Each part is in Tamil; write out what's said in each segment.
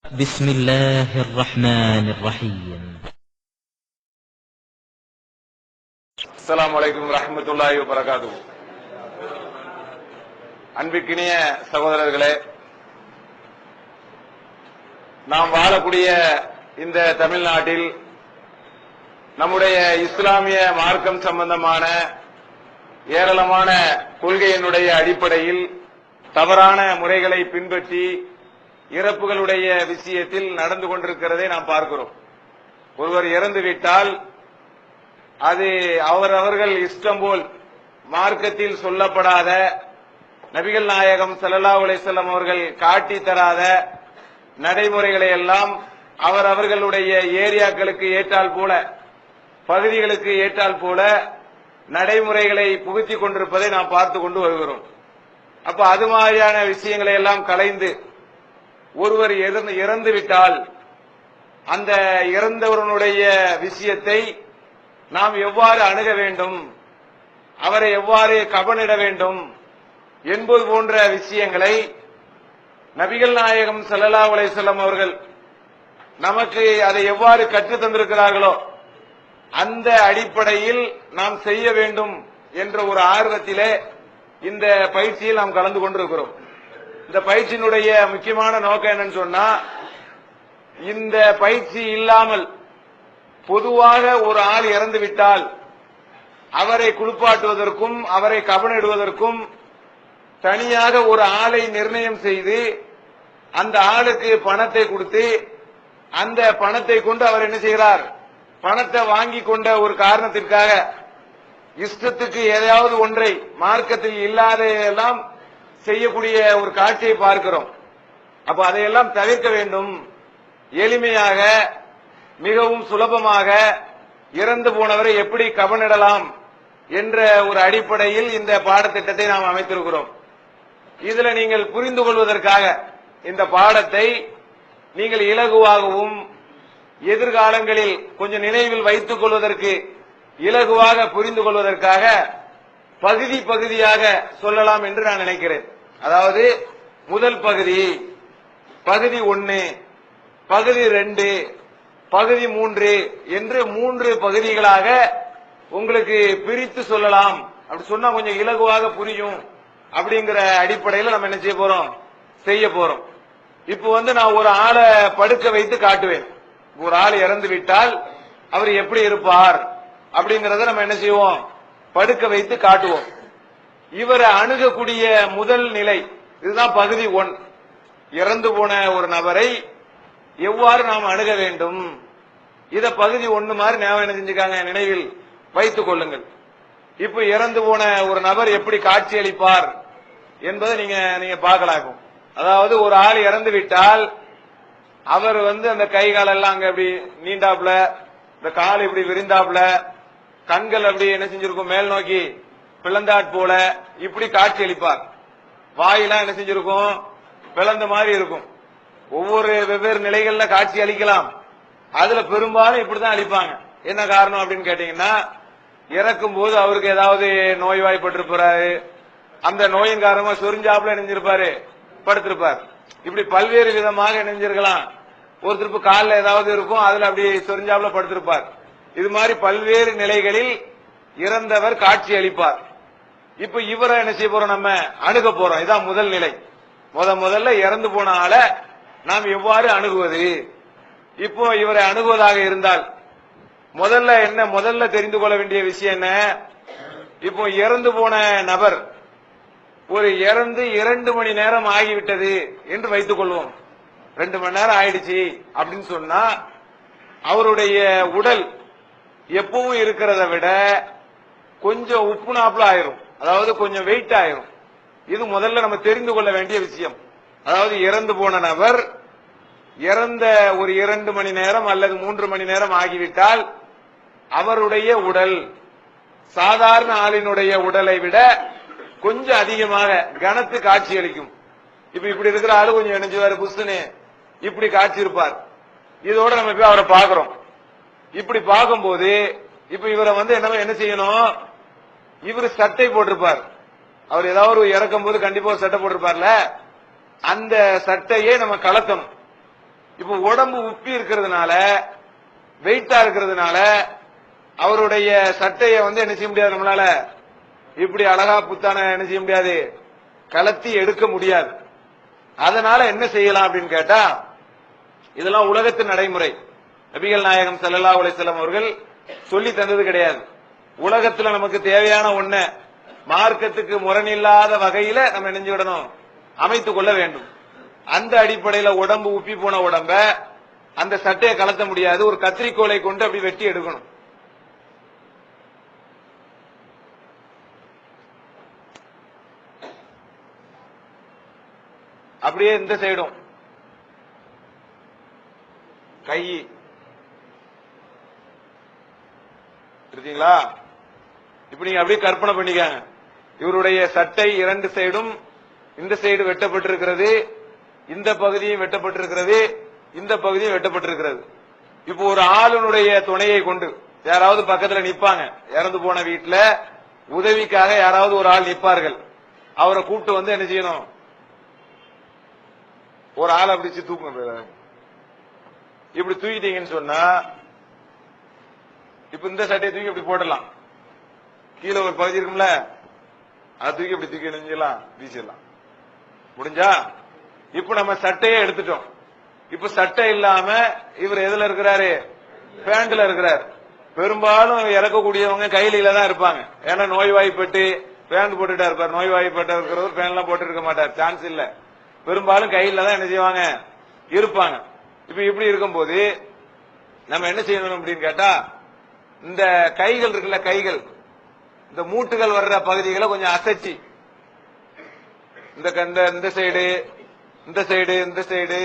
بسم الله الرحمن الرحيم. السلام عليكم ورحمة الله وبركاته. அன்பிற்கினிய சகோதரர்களே, நாம் வாழக்கூடிய இந்த தமிழ்நாட்டில் நம்முடைய இஸ்லாமிய மார்க்கம் சம்பந்தமான ஏராளமான கொள்கையினுடைய அடிப்படையில் தவறான முறைகளை பின்பற்றி இறப்புகளுடைய விஷயத்தில் நடந்து கொண்டிருக்கிறதை நாம் பார்க்கிறோம். ஒருவர் இறந்துவிட்டால் அது அவர்கள் இஷ்டம் போல் மார்க்கத்தில் சொல்லப்படாத, நபிகள் நாயகம் ஸல்லல்லாஹு அலைஹி வஸல்லம் அவர்கள் காட்டி தராத நடைமுறைகளை எல்லாம் அவர்களுடைய ஏரியாக்களுக்கு ஏற்றால் போல, பகுதிகளுக்கு ஏற்றால் போல நடைமுறைகளை புகுத்திக் கொண்டிருப்பதை நாம் பார்த்து கொண்டு வருகிறோம். அப்ப அது மாதிரியான விஷயங்களை எல்லாம் கலைந்து ஒருவர் இறந்துவிட்டால் அந்த இறந்தவருடைய விஷயத்தை நாம் எவ்வாறு அணுக வேண்டும், அவரை எவ்வாறு கபனிட வேண்டும் என்பது போன்ற விஷயங்களை நபிகள் நாயகம் ஸல்லல்லாஹு அலைஹி வஸல்லம் அவர்கள் நமக்கு அதை எவ்வாறு கற்றுத் தந்திருக்கிறார்களோ அந்த அடிப்படையில் நாம் செய்ய வேண்டும் என்ற ஒரு ஆர்வத்திலே இந்த பயிற்சியில் நாம் கலந்து கொண்டிருக்கிறோம். இந்த பயிற்சியினுடைய முக்கியமான நோக்கம் என்னன்னு சொன்னா, இந்த பயிற்சி இல்லாமல் பொதுவாக ஒரு ஆள் இறந்துவிட்டால் அவரை குளிப்பாட்டுவதற்கும் அவரை கபனிடுவதற்கும் தனியாக ஒரு ஆளை நிர்ணயம் செய்து அந்த ஆளுக்கு பணத்தை கொடுத்து அந்த பணத்தை கொண்டு அவர் என்ன செய்கிறார், பணத்தை வாங்கி கொண்ட ஒரு காரணத்திற்காக இஷ்டத்துக்கு ஏதாவது ஒன்றை மார்க்கத்தில் இல்லாதையெல்லாம் செய்யக்கூடிய ஒரு காட்சியை பார்க்கிறோம். அப்ப அதையெல்லாம் தவிர்க்க வேண்டும். எளிமையாக, மிகவும் சுலபமாக இறந்து போனவரை எப்படி கவனிடலாம் என்ற ஒரு அடிப்படையில் இந்த பாடத்திட்டத்தை நாம் அமைத்திருக்கிறோம். இதுல நீங்கள் புரிந்து கொள்வதற்காக இந்த பாடத்தை நீங்கள் இலகுவாகவும் எதிர்காலங்களில் கொஞ்சம் நினைவில் வைத்துக் கொள்வதற்கு இலகுவாக புரிந்து கொள்வதற்காக பகுதி பகுதியாக சொல்லலாம் என்று நான் நினைக்கிறேன். அதாவது முதல் பகுதி, பகுதி 1, பகுதி 2, பகுதி 3 என்று 3 பகுதிகளாக உங்களுக்கு பிரித்து சொல்லலாம். அப்படி சொன்னா கொஞ்சம் இலகுவாக புரியும் அப்படிங்கிற அடிப்படையில் நம்ம என்ன செய்ய போறோம். இப்ப நான் ஒரு ஆளை படுக்க வைத்து காட்டுவேன். ஒரு ஆள் இறந்து விட்டால் அவர் எப்படி இருப்பார் அப்படிங்கறத நம்ம என்ன செய்வோம், படுக்க வைத்து காட்டுவோம். இவரை அணுகக்கூடிய முதல் நிலை இதுதான் பகுதி 1. இறந்து போன ஒரு நபரை எவ்வாறு நாம் அணுக வேண்டும், இத பகுதி 1 மாதிரி என்ன செஞ்சுக்காங்க, நினைவில் வைத்துக் கொள்ளுங்கள். இப்ப இறந்து போன ஒரு நபர் எப்படி காட்சி அளிப்பார் என்பதை நீங்க பார்க்கலாம். அதாவது ஒரு ஆள் இறந்து விட்டால் அவர் அந்த கை கால் எல்லாம் அங்க அப்படி நீண்டாப்ல, இந்த கால் இப்படி விரிந்தாப்ல, கண்கள் அப்படி என்ன செஞ்சிருக்கும், மேல் நோக்கி பிளந்தாட் போல இப்படி காட்சி அளிப்பார். வாயெல்லாம் என்ன செஞ்சிருக்கும், பிளந்த மாதிரி இருக்கும். ஒவ்வொரு வெவ்வேறு நிலைகள்ல காட்சி அளிக்கலாம். அதுல பெரும்பாலும் இப்படிதான் அளிப்பாங்க. என்ன காரணம் அப்படின்னு கேட்டீங்கன்னா, இறக்கும் போது அவருக்கு ஏதாவது நோய்வாய்ப்பட்டிருப்பாரு, அந்த நோயின் காரணமா சொரிஞ்சாப்புல நெஞ்சிருப்பாரு, படுத்திருப்பார். இப்படி பல்வேறு விதமாக நெஞ்சிருக்கலாம். ஒருத்தருக்கு காலில் ஏதாவது இருக்கும், அதுல அப்படி சொரிஞ்சாப்புல படுத்திருப்பார். இது மாதிரி பல்வேறு நிலைகளில் இறந்தவர் காட்சி அளிப்பார். இப்ப இவரை என்ன செய்ய போறோம், நம்ம அணுக போறோம். இதான் முதல் நிலை. முதல்ல இறந்து போன ஆளை நாம் எவ்வாறு அணுகுவது. இப்போ இவரை அணுகுவதாக இருந்தால் முதல்ல தெரிந்து கொள்ள வேண்டிய விஷயம் என்ன, இப்போ இறந்து போன நபர் ஒரு இறந்து 2 மணி நேரம் ஆகிவிட்டது என்று வைத்துக் கொள்வோம். 2 மணி நேரம் ஆயிடுச்சு அப்படின்னு சொன்னா அவருடைய உடல் எப்பவும் இருக்கிறத விட கொஞ்சம் உப்பு நாப்புல ஆயிரும், அதாவது கொஞ்சம் வெயிட் ஆயிரும். இது முதல்ல நம்ம தெரிந்து கொள்ள வேண்டிய விஷயம். அதாவது இறந்து போன நபர் இறந்த ஒரு 2 மணி நேரம் அல்லது 3 மணி நேரம் ஆகிவிட்டால் அவருடைய உடல் சாதாரண ஆளினுடைய உடலை விட கொஞ்சம் அதிகமாக கனத்து காட்சி அளிக்கும். இப்ப இப்படி இருக்கிற ஆளு கொஞ்சம் இணைஞ்சுவாரு, புஷ்னு இப்படி காட்சி இருப்பார். இதோட நம்ம போய் அவரை பாக்குறோம். இப்படி பார்க்கும்போது இப்ப இவரை என்ன செய்யணும், இவரு சட்டை போட்டிருப்பார். அவர் ஏதாவது இறக்கும் போது கண்டிப்பா ஒரு சட்டை போட்டிருப்பார்ல, அந்த சட்டையே நம்ம கலத்தணும். இப்ப உடம்பு உப்பி இருக்கிறதுனால, வெயிட்டா இருக்கிறதுனால அவருடைய சட்டையை என்ன செய்ய முடியாது, நம்மளால இப்படி அழகா புத்தான என்ன செய்ய முடியாது, கலத்தி எடுக்க முடியாது. அதனால என்ன செய்யலாம் அப்படின்னு கேட்டா, இதெல்லாம் உலகத்தின் நடைமுறை. நபிகள் நாயகம் ஸல்லல்லாஹு அலைஹி வஸல்லம் அவர்கள் சொல்லி தந்தது கிடையாது. உலகத்துல நமக்கு தேவையான ஒண்ண மார்க்கத்துக்கு முரணில்லாத வகையில நம்ம நெஞ்சுவிடணும், அமைத்துக் கொள்ள வேண்டும். அந்த அடிப்படையில உடம்பு உப்பி போன உடம்ப அந்த சட்டையை கலத்த முடியாது, ஒரு கத்திரிக்கோலை கொண்டு அப்படி வெட்டி எடுக்கணும். அப்படியே இந்த சைடும் கை இருக்கீங்களா, இப்ப நீங்க அப்படியே கற்பனை பண்ணிக்காங்க. இவருடைய சட்டை இரண்டு சைடும், இந்த சைடு வெட்டப்பட்டிருக்கிறது, இந்த பகுதியும் வெட்டப்பட்டிருக்கிறது, இந்த பகுதியும் வெட்டப்பட்டிருக்கிறது. இப்போ ஒரு ஆளுனுடைய துணையை கொண்டு யாராவது பக்கத்துல நிப்பாங்க, இறந்து போன வீட்டுல உதவிக்காக யாராவது ஒரு ஆள் நிப்பார்கள். அவரை கூப்பிட்டு என்ன செய்யணும், ஒரு ஆள் அப்படி தூக்க, இப்படி தூக்கிட்டீங்கன்னு சொன்னா, இப்ப இந்த சட்டையை தூக்கி இப்படி போடலாம், கீழே ஒரு பகுதி இருக்கும்ல, அதை தூக்கி இப்படி தூக்கி நெஞ்சலாம், வீசிடலாம். முடிஞ்சா? இப்ப நம்ம சட்டையே எடுத்துட்டோம். இப்ப சட்டை இல்லாம இவர் எதுல இருக்கிறாரு, பேண்ட்ல இருக்கிறார். பெரும்பாலும் இறக்கக்கூடியவங்க கையில தான் இருப்பாங்க. ஏன்னா நோய்வாய்ப்பட்டு பேண்ட் போட்டுட்டா இருப்பார். நோய்வாய்ப்பட்ட இருக்கிறவர் பேண்ட் எல்லாம் போட்டு இருக்க மாட்டார், சான்ஸ் இல்ல. பெரும்பாலும் கையில தான் என்ன செய்வாங்க, இருப்பாங்க. இப்ப இப்படி இருக்கும்போது நம்ம என்ன செய்யணும் அப்படின்னு கேட்டா, இந்த கைகள் இருக்குல்ல, கைகள், இந்த மூட்டுகள் வர்ற பகுதிகளை கொஞ்சம் அசைச்சி, இந்த சைடு, இந்த சைடு, இந்த சைடு,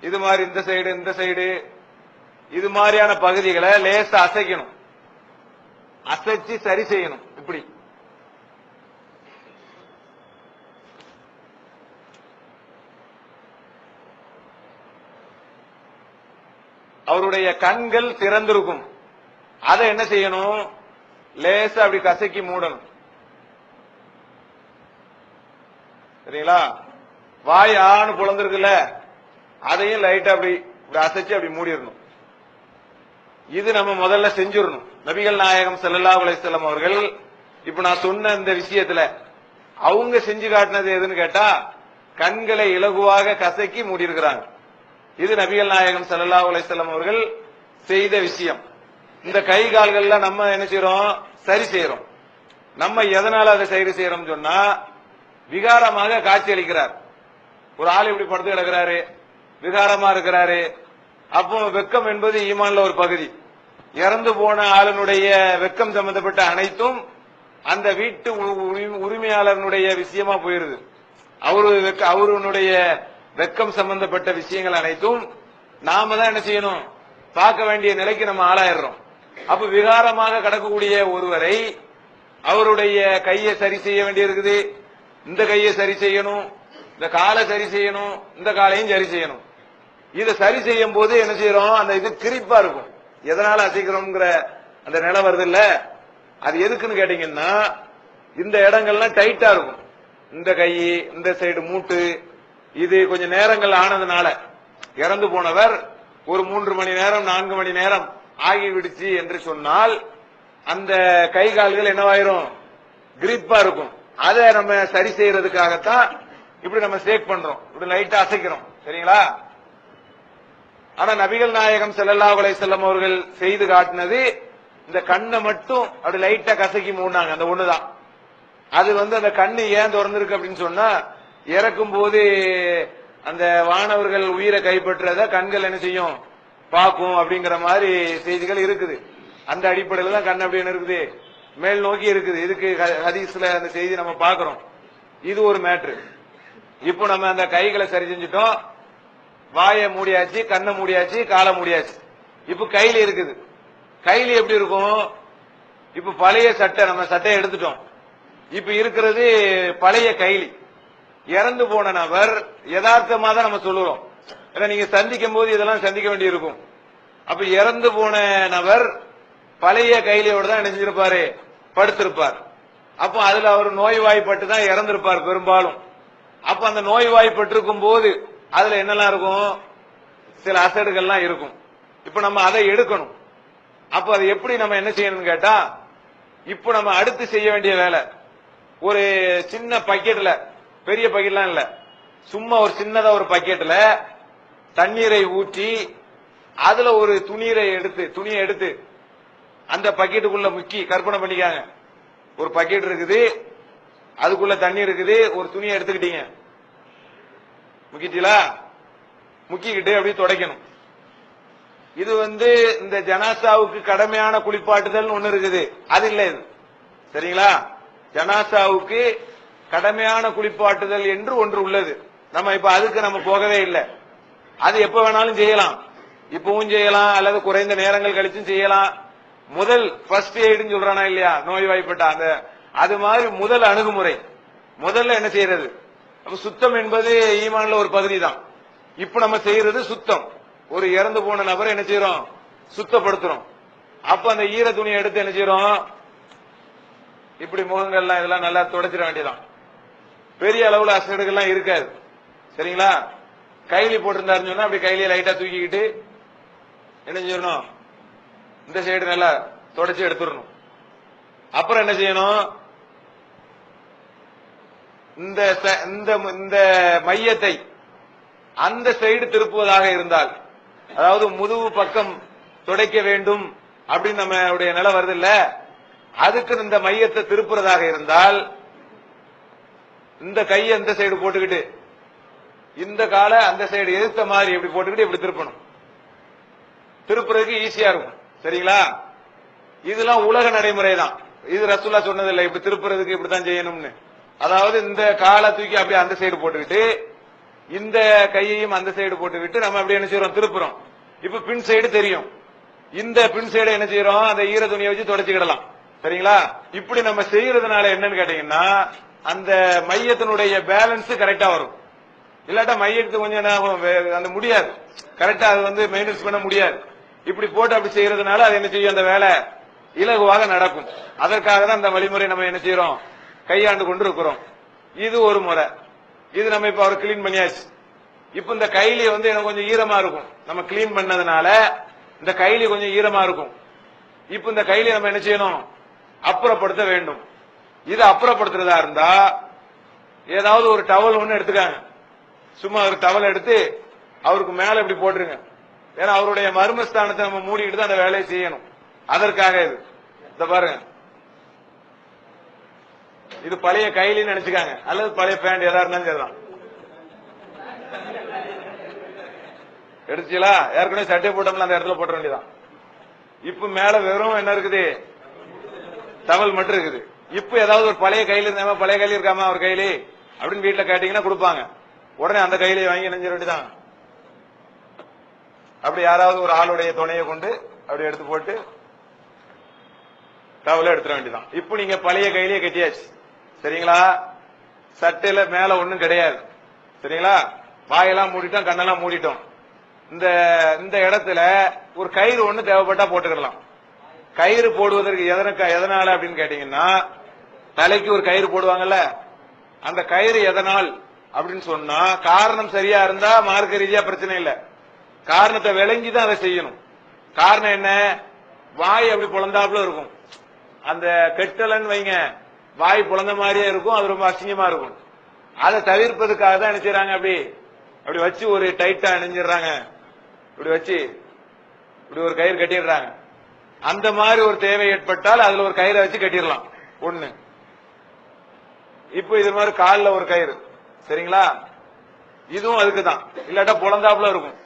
இது மாதிரி இந்த சைடு, இந்த சைடு, இது மாதிரியான பகுதிகளை லேசா அசைக்கணும், அசைச்சு சரி செய்யணும். இப்படி அவருடைய கண்கள் திறந்திருக்கும், அதை என்ன செய்யணும், லேசா அப்படி கசக்கி மூடணும். சரிங்களா? வாய் ஆணு புலந்திருக்குல்ல, அதையும் லைட்டா அப்படி அசைச்சு அப்படி மூடிடணும். இது நம்ம முதல்ல செஞ்சிடணும். நபிகள் நாயகம் ஸல்லல்லாஹு அலைஹி வஸல்லம் அவர்கள் இப்ப நான் சொன்ன இந்த விஷயத்துல அவங்க செஞ்சு காட்டினது எதுன்னு கேட்டா, கண்களை இலகுவாக கசக்கி மூடி இருக்கிறாங்க. இது நபிகள் நாயகம் ஸல்லல்லாஹு அலைஹி வஸல்லம் அவர்கள் செய்த விஷயம். இந்த கை கால்கள்ல நம்ம என்ன செய்யறோம், சரி செய்யறோம். நம்ம எதனால அதை சரி செய்யறோம் சொன்னா, விகாரமாக காட்சி அளிக்கிறார். ஒரு ஆள் இப்படி படுத்து கிடக்கிறாரு, விகாரமா இருக்கிறாரு. அப்போ வெக்கம் என்பது ஈமான்ல ஒரு பகுதி. இறந்து போன ஆளுனுடைய வெக்கம் சம்பந்தப்பட்ட அனைத்தும் அந்த வீட்டு உரிமையாளர்களுடைய விஷயமா போயிருது. அவருடைய வெக்கம் சம்பந்தப்பட்ட விஷயங்கள் அனைத்தும் நாம தான் என்ன செய்யணும், பார்க்க வேண்டிய நிலைக்கு நம்ம ஆளாயிடுறோம். அப்ப விகாரமாக கடக்கக்கூடிய ஒருவரை அவருடைய கையை சரி செய்ய வேண்டியிருக்குது, இந்த கையை சரி செய்யணும், இந்த காலை சரி செய்யணும், இந்த காலையும் சரி செய்யணும். இதை சரி செய்யும் போது என்ன செய்யறோம், அந்த இது கிரிப்பா இருக்கும். எதனால அசைக்கிறோம்ங்கிற அந்த நிலை வருது இல்ல, அது எதுக்குன்னு கேட்டீங்கன்னா, இந்த இடங்கள்லாம் டைட்டா இருக்கும். இந்த கை, இந்த சைடு மூட்டு, இது கொஞ்சம் நேரங்கள் ஆனதுனால, இறந்து போனவர் ஒரு 3 மணி நேரம் 4 மணி நேரம் ஆகிவிடுச்சு என்று சொன்னால், அந்த கை கால்கள் என்னவாயிரும், கிரிப்பா இருக்கும். அதை நம்ம சரி செய்யறதுக்காகத்தான் இப்படி நம்ம ஷேக் பண்றோம், இப்படி லைட்டா அசைக்கிறோம். சரிங்களா? ஆனா நபிகள் நாயகம் ஸல்லல்லாஹு அலைஹி வஸல்லம் அவர்கள் செய்து காட்டினது, இந்த கண்ணை மட்டும் அப்படி லைட்டா கசக்கி மூடினாங்க. அந்த ஒண்ணுதான். அது அந்த கண்ணு ஏன் திறந்திருக்கு அப்படின்னு சொன்னா, இறக்கும் போது அந்த வானவர்கள் உயிரை கைப்பற்றத கண்கள் என்ன செய்யும், பார்க்கும் அப்படிங்கிற மாதிரி செய்திகள் இருக்குது. அந்த அடிப்படையில் தான் கண் அப்படி என்ன இருக்குது, மேல் நோக்கி இருக்குது. இதுக்கு ஹதீஸ்ல அந்த செய்தி நம்ம பார்க்கிறோம். இது ஒரு மேட்ரு. இப்போ நம்ம அந்த கைகளை சரி செஞ்சுட்டோம், வாயை மூடியாச்சு, கண்ணை மூடியாச்சு, காலை மூடியாச்சு. இப்ப கையில இருக்குது. கையில எப்படி இருக்கும், இப்ப பழைய சட்டை, நம்ம சட்டையை எடுத்துட்டோம். இப்ப இருக்கிறது பழைய கைலி. இறந்து போன நபர் யதார்த்தமா தான் நம்ம சொல்லுறோம். ஏன்னா நீங்க சந்திக்கும் போது இதெல்லாம் சந்திக்க வேண்டி இருக்கும். அப்ப இறந்து போன நபர் பழைய கைலியோட தான் நினைச்சிருப்பாரு, படுத்திருப்பார். அப்போ அதுல அவர் நோய்வாய்ப்பட்டு தான் இறந்திருப்பார் பெரும்பாலும். அப்ப அந்த நோய்வாய்ப்பட்டிருக்கும் போது அதுல என்னெல்லாம் இருக்கும், சில அசடுகள்லாம் இருக்கும். இப்ப நம்ம அதை எடுக்கணும். அப்ப அதை எப்படி நம்ம என்ன செய்யணும்னு கேட்டா, இப்ப நம்ம அடுத்து செய்ய வேண்டிய வேலை, ஒரு சின்ன பக்கெட்ல, பெரிய பக்கெட்லாம் இல்ல, சும்மா ஒரு சின்னதா ஒரு பக்கெட்ல தண்ணீரை ஊற்றி அதுல ஒரு துணியை எடுத்து அந்த பக்கெட்டுக்குள்ள முக்கி, கற்பனை பண்ணிக்காங்க, ஒரு பக்கெட் இருக்குது, அதுக்குள்ள தண்ணி இருக்குது, ஒரு துணியை எடுத்துக்கிட்டீங்க, முக்கிட்டீங்களா? முக்கிக்கிட்டு அப்படியே துடைக்கணும். இது இந்த ஜனாசாவுக்கு கடமையான குளிப்பாட்டுதல் ஒண்ணு இருக்குது, அது இல்ல இது. சரிங்களா? ஜனாசாவுக்கு கடமையான குளிப்பாட்டுதல் என்று ஒன்று உள்ளது. நம்ம இப்ப அதுக்கு நம்ம போகவே இல்லை. அது எப்ப வேணாலும் செய்யலாம், இப்பவும் செய்யலாம், அல்லது குறைந்த நேரங்கள் கழிச்சும் செய்யலாம். முதல் ஃபர்ஸ்ட் எய்டுன்னு சொல்றானா இல்லையா, நோய்வாய்ப்பட்ட அந்த அது மாதிரி முதல் அணுகுமுறை. முதல்ல என்ன செய்யறது? சுத்தம் என்பது ஈமான்ல ஒரு பகுதி தான். இப்ப நம்ம செய்யறது சுத்தம். ஒரு இறந்து போன நபரை என்ன செய்யறோம்? சுத்தப்படுத்துறோம். அப்ப அந்த ஈர துணியை எடுத்து என்ன செய்யறோம்? இப்படி முகங்கள்லாம் இதெல்லாம் நல்லா துடைச்சிட வேண்டியதான். பெரிய அளவுல அசடுகள்லாம் இருக்காது. சரிங்களா? கைலி போட்டிருந்தாருன்னு சொன்னா அப்படி கைலியை லைட்டா தூக்கிக்கிட்டு என்ன செய்யணும்? இந்த சைடு நல்லா தொடச்சி எடுத்துடணும். அப்புறம் என்ன செய்யணும்? இந்த மையத்தை அந்த சைடு திருப்புவதாக இருந்தால், அதாவது முதுகு பக்கம் துடைக்க வேண்டும் அப்படின்னு நம்மளுடைய நிலை வருது இல்ல, அதுக்கு இந்த மையத்தை திருப்புறதாக இருந்தால் இந்த கையை இந்த சைடு போட்டுக்கிட்டு இந்த காலை அந்த சைடு எதிர்த்த மாதிரி இப்படி போட்டுக்கிட்டு இப்படி திருப்பணும். திருப்புறதுக்கு ஈஸியா இருக்கும். சரிங்களா? இதெல்லாம் உலக நடைமுறை தான். இது ரசூல்லா சொன்னதில்லை இப்படி திருப்புறதுக்கு இப்படித்தான் செய்யணும்னு. அதாவது இந்த காலை தூக்கி அப்படியே அந்த சைடு போட்டுக்கிட்டு இந்த கையையும் அந்த சைடு போட்டுக்கிட்டு நம்ம அப்படி என்ன செய்யறோம்? திருப்புறோம். இப்ப பின் சைடு தெரியும். இந்த பின் சைடு என்ன செய்யறோம்? அந்த ஈர துணியை வச்சு தொடச்சுக்கிடலாம். சரிங்களா? இப்படி நம்ம செய்யறதுனால என்னன்னு கேட்டீங்கன்னா, அந்த மையத்தினுடைய பேலன்ஸ் கரெக்டா வரும். இல்லாட்டா மையத்துக்கு கொஞ்சம் அந்த முடியாது, கரெக்டா அது மெயின்டைன்ஸ் பண்ண முடியாது. இப்படி போட்டு அப்படி செய்யறதுனால அது என்ன செய்யும்? அந்த வேலை இலகுவாக நடக்கும். அதற்காக தான் அந்த வழிமுறை நம்ம என்ன செய்யறோம்? கையாண்டு கொண்டு இருக்கிறோம். இது ஒரு முறை. இது நம்ம இப்ப அவர் கிளீன் பண்ணியாச்சு. இப்ப இந்த கைலி எனக்கு கொஞ்சம் ஈரமா இருக்கும். நம்ம கிளீன் பண்ணதுனால இந்த கைலி கொஞ்சம் ஈரமா இருக்கும். இப்ப இந்த கைலி நம்ம என்ன செய்யணும்? அப்புறப்படுத்த வேண்டும். இது அப்புறப்படுத்துறதா இருந்தா ஏதாவது ஒரு டவல் ஒண்ணு எடுத்துக்காங்க. சும்மா ஒரு டவல் எடுத்து அவருக்கு மேல இப்படி போட்டுருங்க. ஏன்னா அவருடைய மர்மஸ்தானத்தை நம்ம மூடிக்கிட்டு தான் அந்த வேலையை செய்யணும். அதற்காக இது. இந்த பாருங்க, இது பழைய கைலின்னு நினைச்சுக்காங்க, அல்லது பழைய பேண்ட் எதா இருந்தாலும் சரிதான். எடுத்துச்சீங்களா? ஏற்கனவே சட்டை போட்டோம்ல அந்த இடத்துல போட்ட வேண்டியதான். இப்ப மேல வெறும் என்ன இருக்குது? டவல் மட்டும் இருக்குது. இப்ப ஏதாவது ஒரு பழைய கையில இருந்தா, பழைய கையில இருக்காம ஒரு கையில அப்படின்னு வீட்டுல கேட்டீங்கன்னா கொடுப்பாங்க. உடனே அந்த கையில வாங்கி நெஞ்ச வேண்டியதான். அப்படி யாராவது ஒரு ஆளுடைய துணையை கொண்டு அப்படி எடுத்து போட்டு டவல எடுத்துட வேண்டியதான். இப்ப நீங்க பழைய கையிலேயே கட்டியாச்சு. சரிங்களா? சட்டையில மேல ஒண்ணும் கிடையாது. சரிங்களா? வாயெல்லாம் மூடிட்டோம், கண்ணெல்லாம் மூடிட்டோம். இந்த இடத்துல ஒரு கயிறு ஒண்ணு தேவைப்பட்டா போட்டுக்கலாம். கயிறு போடுவதற்கு எதனால அப்படின்னு கேட்டீங்கன்னா, தலைக்கு ஒரு கயிறு போடுவாங்கல்ல, அந்த கயிறு எதனால் அப்படின்னு சொன்னா காரணம் சரியா இருந்தா மார்க்க ரீதியா பிரச்சனை இல்ல. காரணத்தை விளங்கிதான் அதை செய்யணும். காரணம் என்ன? வாய் அப்படி பொழந்தாப்புல இருக்கும். அந்த கெட்டலன்னு வைங்க, வாய் பொழந்த மாதிரியே இருக்கும், அது ரொம்ப அசிங்கமா இருக்கும். அதை தவிர்ப்பதுக்காக தான் என்ன செய்யறாங்க? அப்படி வச்சு ஒரு டைட்டா இணைஞ்சிடறாங்க. இப்படி வச்சு இப்படி ஒரு கயிறு கட்டிடுறாங்க. அந்த மாதிரி ஒரு தேவை ஏற்பட்டால் அதுல ஒரு கயிறை வச்சு கட்டிடலாம் ஒண்ணு. இப்ப இது மாதிரி காலில் ஒரு கயிறு. சரிங்களா? இதுவும் அதுக்குதான். இல்லாட்டா பொழந்தாப்புல இருக்கும்.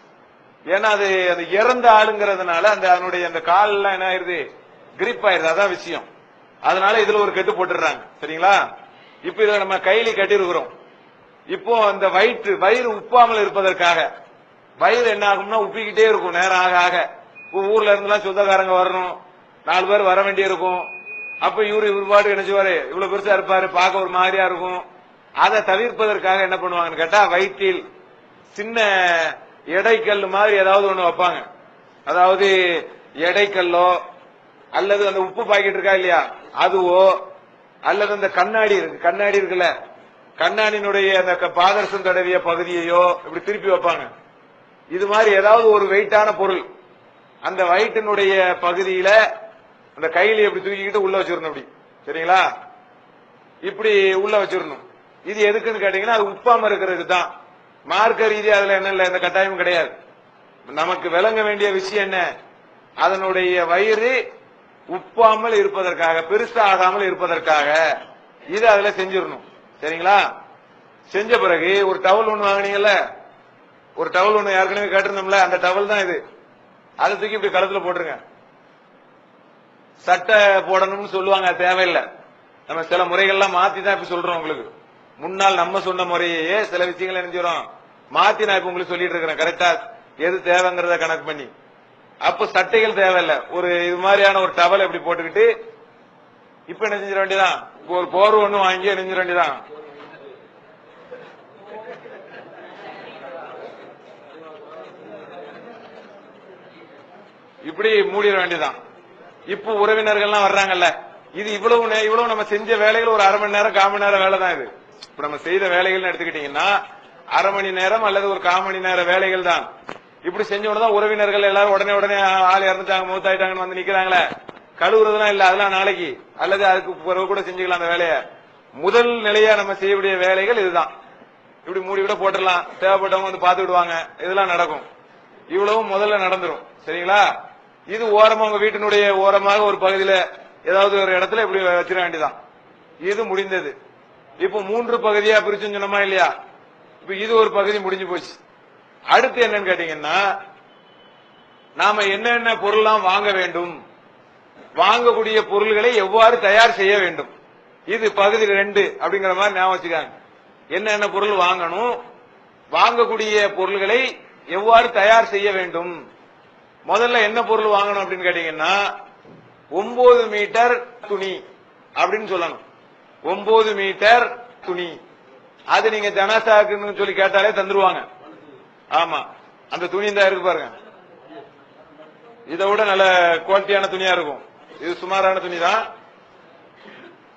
ஏன்னா அது இறந்த ஆளுங்கிறதுனால அதனுடைய அந்த கால் எல்லாம் என்ன ஆயிருது? கிரிப் ஆயிருது. அதான் விஷயம். அதனால இதுல ஒரு கட்டு போட்டுறாங்க. சரிங்களா? இப்ப இதுல நம்ம கையில கட்டிருக்கிறோம். இப்போ அந்த வயிறு உப்பாமல் இருப்பதற்காக, வயிறு என்ன ஆகும்னா உப்பிக்கிட்டே இருக்கும் நேரம் ஆக ஆக. ஊர்ல இருந்தெல்லாம் சொந்தக்காரங்க வரணும், 4 பேர் வர வேண்டிய இருக்கும். அப்ப இவரு பாட்டு என்ன செய்வாரு? இவ்வளவு பெருசா இருப்பாரு, பார்க்க ஒரு மாதிரியா இருக்கும். அதை தவிர்ப்பதற்காக என்ன பண்ணுவாங்கன்னு கேட்டா, வயிற்றில் சின்ன எடைக்கல் மாதிரி ஏதாவது ஒண்ணு வைப்பாங்க. அதாவது எடைக்கல்லோ அல்லது அந்த உப்பு பாக்கெட் இருக்கா இல்லையா அதுவோ, அல்லது அந்த கண்ணாடி இருக்குல்ல, கண்ணாடியினுடைய அந்த பாதரசம் தடவிய பகுதியையோ இப்படி திருப்பி வைப்பாங்க. இது மாதிரி ஏதாவது ஒரு வெயிட்டான பொருள் அந்த வயிற்றினுடைய பகுதியில அந்த கையில எப்படி தூக்கிக்கிட்டு உள்ள வச்சிடணும். அப்படி சரிங்களா? இப்படி உள்ள வச்சிடணும். இது எதுக்குன்னு கேட்டீங்கன்னா அது உப்பாம இருக்கிறதுக்கு தான். மார்க்க ரீதியா அதுல என்ன இல்ல, எந்த கட்டாயமும் கிடையாது. நமக்கு விளங்க வேண்டிய விஷயம் என்ன, அதனுடைய வயிறு உப்பாமல் இருப்பதற்காக, பெருசாகாமல் இருப்பதற்காக இது அதுல செஞ்சிடணும். சரிங்களா? செஞ்ச பிறகு ஒரு டவல் ஒண்ணு வாங்கினீங்கல்ல, ஒரு டவல் ஒண்ணு ஏற்கனவே கேட்டிருந்தோம்ல, அந்த டவல் தான் இது. அதை தூக்கி இப்படி கழுத்துல போட்டுருங்க. சட்டை போடணும்னு சொல்லுவாங்க, தேவையில்லை. நம்ம சில முறைகள்லாம் மாத்தி தான் இப்ப சொல்றோம் உங்களுக்கு. முன்னால் நம்ம சொன்ன முறையே சில விஷயங்கள் நினைச்சிடும் மாத்தி நான் இப்ப உங்களுக்கு சொல்லிட்டு இருக்கிறேன். கரெக்டா எது தேவைங்கிறத கணக்கு பண்ணி. அப்ப சட்டைகள் தேவையில்லை. ஒரு இது மாதிரியான ஒரு டவல் எப்படி போட்டுக்கிட்டு இப்ப என்ன செஞ்சிட வேண்டியதான், ஒரு போர்வை ஒண்ணு வாங்கி நெஞ்சிட வேண்டியதான். இப்படி மூடிட வேண்டியதான். இப்ப உறவினர்கள்லாம் வர்றாங்கல்ல, இது இவ்வளவு நம்ம செஞ்ச வேலைகள் ஒரு அரை மணி நேரம் 1/4 மணி நேரம் வேலை தான் இது. இப்ப நம்ம செய்த வேலைகள் எடுத்துக்கிட்டீங்கன்னா அரை மணி நேரம் அல்லது ஒரு 1/4 மணி நேர வேலைகள் தான். இப்படி செஞ்ச உடனே உறவினர்கள் எல்லாரும் உடனே ஆள் இறந்துட்டாங்க, மூத்தாயிட்டாங்கன்னு வந்து நிக்கிறாங்களே, கழுவுறதுலாம் இல்ல, அதெல்லாம் நாளைக்கு அல்லது அதுக்கு பிறகு கூட செஞ்சுக்கலாம். அந்த வேலையை முதல் நிலையா நம்ம செய்யக்கூடிய வேலைகள் இதுதான். இப்படி மூடி கூட போட்டுடலாம், தேவைப்பட்டவங்க வந்து பார்த்து விடுவாங்க, இதெல்லாம் நடக்கும். இவ்வளவும் முதல்ல நடந்துரும். சரிங்களா? இது ஓரமா உங்க வீட்டினுடைய ஓரமாக ஒரு பகுதியில ஏதாவது ஒரு இடத்துல இப்படி வச்சிட வேண்டியதான். இது முடிந்தது. இப்ப 3 பகுதியா பிரிச்சுன்னு சொன்னோமா இல்லையா? இப்ப இது ஒரு பகுதி முடிஞ்சு போச்சு. அடுத்து என்னன்னு கேட்டீங்கன்னா, நாம என்னென்ன பொருள்லாம் வாங்க வேண்டும், வாங்கக்கூடிய பொருள்களை எவ்வாறு தயார் செய்ய வேண்டும், இது பகுதி 2 அப்படிங்கிற மாதிரி ஞாபகம் வச்சுக்காங்க. என்னென்ன பொருள் வாங்கணும், வாங்கக்கூடிய பொருள்களை எவ்வாறு தயார் செய்ய வேண்டும். முதல்ல என்ன பொருள் வாங்கணும் அப்படின்னு கேட்டீங்கன்னா 9 மீட்டர் துணி அப்படின்னு சொல்லணும். 9 மீட்டர் துணி. அது நீங்க ஜனாசாக்குன்னு சொல்லி கேட்டாலே தந்துருவாங்க. ஆமா, அந்த துணி தான் இருக்கு பாருங்க. இதை விட நல்ல குவாலிட்டியான துணியா இருக்கும். இது சுமாரான துணி தான்.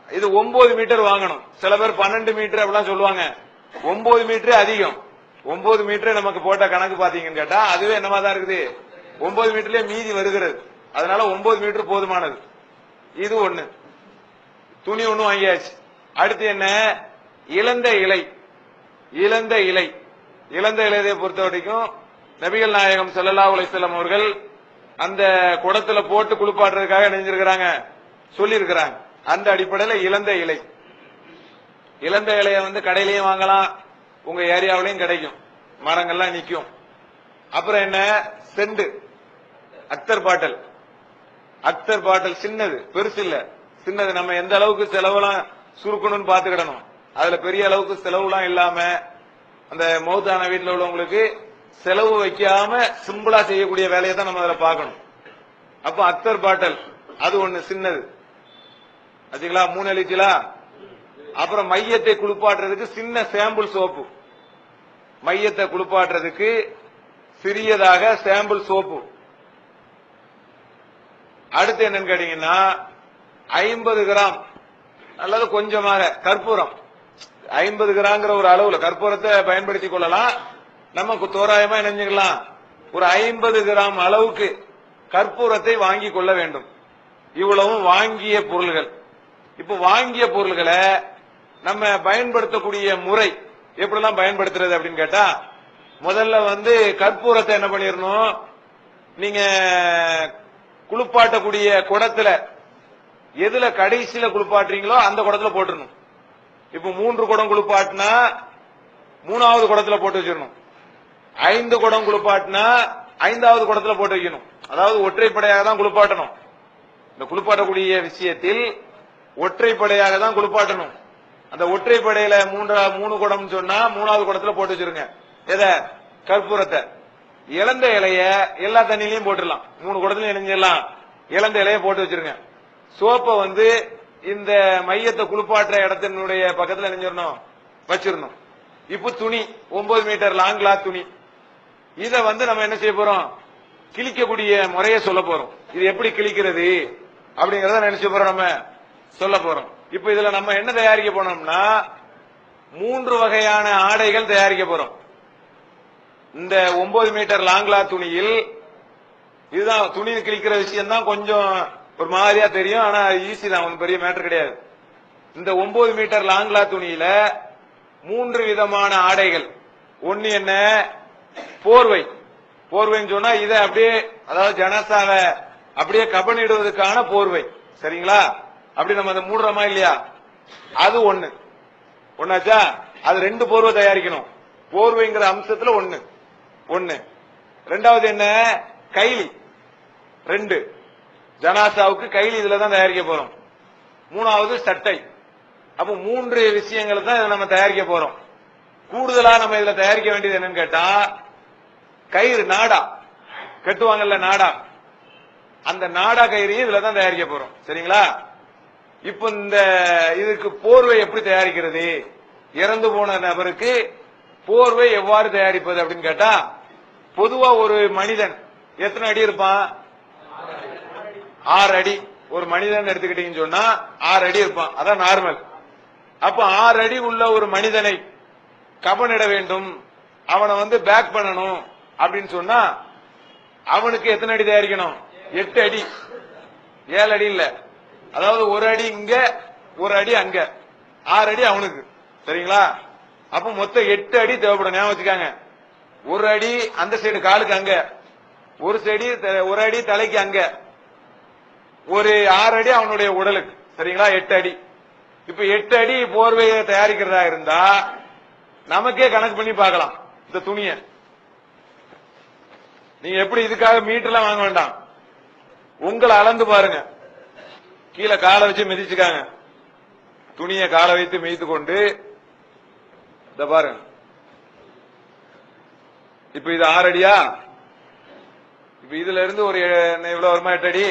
இது 9 மீட்டர் வாங்கணும். சில பேர் 12 மீட்டர் அப்படிலாம் சொல்லுவாங்க. 9 மீட்டர் அதிகம். 9 மீட்டர் நமக்கு போட்ட கணக்கு பாத்தீங்கன்னு கேட்டா அதுவே என்னமா தான் இருக்குது, 9 மீட்டர்லயே மீதி வருகிறது. அதனால 9 மீட்டர் போதுமானது. இது ஒண்ணு. துணி ஒண்ணு வாங்கியாச்சு. அடுத்து என்ன, இளந்த இலை. இளந்த இலை, இளந்த இலையை பொறுத்த வரைக்கும் நபிகள் நாயகம் ஸல்லல்லாஹு அலைஹி வஸல்லம் அவர்கள் அந்த குடத்துல போட்டு குளிப்பாட்டுறதுக்காக நினைஞ்சிருக்கிறாங்க, சொல்லி இருக்கிறாங்க. அந்த அடிப்படையில இளந்த இலை. இளந்த இலைய வந்து கடையிலயும் வாங்கலாம், உங்க ஏரியாவிலையும் கிடைக்கும், மரங்கள்லாம் நிக்கும். அப்புறம் என்ன, செண்டு, அத்தர் பாட்டல். அத்தர் பாட்டல் சின்னது, பெருசு இல்ல, சின்னது. நம்ம எந்த அளவுக்கு செலவுலாம் சுருக்கணும்னு பாத்துக்கிடணும். அதுல பெரிய அளவுக்கு செலவுலாம் இல்லாம அந்த மௌத்தான வீட்டுல உள்ளவங்களுக்கு செலவு வைக்காம சிம்பிளா செய்யக்கூடிய வேலையை தான் நம்ம அதுல பார்க்கணும். அப்ப அத்தர் பாட்டல் அது ஒண்ணு சின்னது. அதுங்களா 3 அழிச்சலா. அப்புறம் மையத்தை குளிப்பாட்டுறதுக்கு சின்ன சாம்பிள் சோப்பு. மையத்தை குளிப்பாட்டுறதுக்கு சிறியதாக சாம்பிள் சோப்பு. அடுத்து என்னன்னு கேட்டீங்கன்னா 50 கிராம் அல்லது கொஞ்சமாக கற்பூரம். 50 கிராம்ங்கிற ஒரு அளவுல கற்பூரத்தை பயன்படுத்திக் கொள்ளலாம். நமக்கு தோராயமா நினைஞ்சுக்கலாம், ஒரு 50 கிராம் அளவுக்கு கற்பூரத்தை வாங்கி கொள்ள வேண்டும். இவ்வளவும் வாங்கிய பொருள்கள். இப்ப வாங்கிய பொருள்களை நம்ம பயன்படுத்தக்கூடிய முறை எப்படிலாம் பயன்படுத்துறது அப்படின்னு கேட்டா, முதல்ல வந்து கற்பூரத்தை என்ன பண்ணிடணும், நீங்க குளிப்பாட்டக்கூடிய குடத்துல எதுல கடைசியில குளிப்பாட்டுறீங்களோ அந்த குடத்துல போட்டுடணும். இப்ப 3 குடம் குளிப்பாட்டினா 3வது குடத்துல போட்டு வச்சிடணும். 5 குடம் குளிப்பாட்டினா 5வது குடத்துல போட்டு வைக்கணும். அதாவது ஒற்றைப்படையாக தான் குளிப்பாட்டணும். இந்த குளிப்பாட்டக்கூடிய விஷயத்தில் ஒற்றைப்படையாக தான் குளிப்பாட்டணும். அந்த ஒற்றைப்படையில 3 குடம் சொன்னா 3வது குடத்துல போட்டு வச்சிருங்க. எத, கற்பூரத்தை. இளந்த இலைய எல்லா தண்ணியிலையும் போட்டுடலாம், 3 குடத்துலயும் இணைஞ்சிடலாம். இளந்த இலைய போட்டு வச்சிருங்க. சோப்பை வந்து இந்த மையத்தை குளிப்பாட்டுற இடத்தினுடைய பக்கத்துல இணைஞ்சிடணும், வச்சிடணும். இப்ப துணி 9 மீட்டர் லாங் கிளாத் துணி. இத வந்து நம்ம என்ன செய்ய போறோம், கிழிக்கக்கூடிய முறையை சொல்ல போறோம். இது எப்படி கிழிக்கிறது அப்படிங்கறத நினைச்சு போறோம், நம்ம சொல்ல போறோம். இப்ப இதுல நம்ம என்ன தயாரிக்க போனோம்னா 3 வகையான ஆடைகள் தயாரிக்க போறோம். இந்த 9 மீட்டர் லாங்லா துணியில் இதுதான் துணி கிழிக்கிற விஷயம் தான் கொஞ்சம் ஒரு மாதிரியா தெரியும். ஆனா ஈஸி தான், ஒன்றும் பெரிய மேட்டர் கிடையாது. இந்த 9 மீட்டர் லாங்லா துணியில 3 விதமான ஆடைகள். ஒன்னு என்ன, போர்வை. போர்வைன்னு சொன்னா இதை அப்படியே, அதாவது ஜனாசாவை அப்படியே கபனிடுவதற்கான போர்வை. சரிங்களா? அப்படி நம்ம அதை மூடுறோமா இல்லையா, அது ஒண்ணு. ஒன்னாச்சா? அது 2 போர்வை தயாரிக்கணும். போர்வைங்கிற அம்சத்துல ஒண்ணு. ரெண்டாவது என்ன, கைலி. 2 ஜனாசாவுக்கு கைலி இதுல தான் தயாரிக்க போறோம். மூணாவது சட்டை. அப்ப 3 விஷயங்கள் தான் இதை நம்ம தயாரிக்க போறோம். கூடுதலா நம்ம இதுல தயாரிக்க வேண்டியது என்னன்னு கேட்டா, கயிறு, நாடா கட்டுவாங்கல்ல, நாடா, அந்த நாடா கயிறையும் இதுல தான் தயாரிக்க போறோம். சரிங்களா? இப்ப இந்த இதுக்கு போர்வை எப்படி தயாரிக்கிறது, இறந்து போன நபருக்கு போர்வை எவ்வாறு தயாரிப்பது அப்படின்னு கேட்டா, பொதுவா ஒரு மனிதன் எத்தனை அடி இருப்பான்? 6 அடி. ஒரு மனிதன் எடுத்துக்கிட்டீங்கன்னு சொன்னா 6 அடி இருப்பான், அதான் நார்மல். அப்ப 6 அடி உள்ள ஒரு மனிதனை கபனிட வேண்டும், அவனை பேக் பண்ணணும் அப்படின்னு சொன்னா அவனுக்கு எத்தனை அடி தயாரிக்கணும்? 8 அடி. 7 அடி இல்ல, அதாவது 1 அடி இங்க, 1 அடி அங்க, 6 அடி அவனுக்கு. சரிங்களா? அப்ப மொத்தம் 8 அடி தேவைப்படும். ஞாபகம் வச்சுக்காங்க. 1 அடி அந்த சைடு காலுக்கு அங்க, 1 அடி தலைக்கு அங்க, ஒரு 6 அடி அவனுடைய உடலுக்கு. சரிங்களா? 8 அடி. இப்ப 8 அடி போர்வையை தயாரிக்கிறதா இருந்தா நமக்கே கணக்கு பண்ணி பார்க்கலாம். இந்த துணியை நீங்க எப்படி, இதுக்காக மீட்டர்லாம் வாங்க வேண்டாம், உங்களை அளந்து பாருங்க. கீழே காலை வச்சு மிதிச்சுக்காங்க, துணியை காலை வைத்து மிதித்து கொண்டு இத பாருங்க. இப்ப இது 6 அடியா? இப்ப இதுல இருந்து ஒரு இவ்வளவு வருமா? 8 அடி.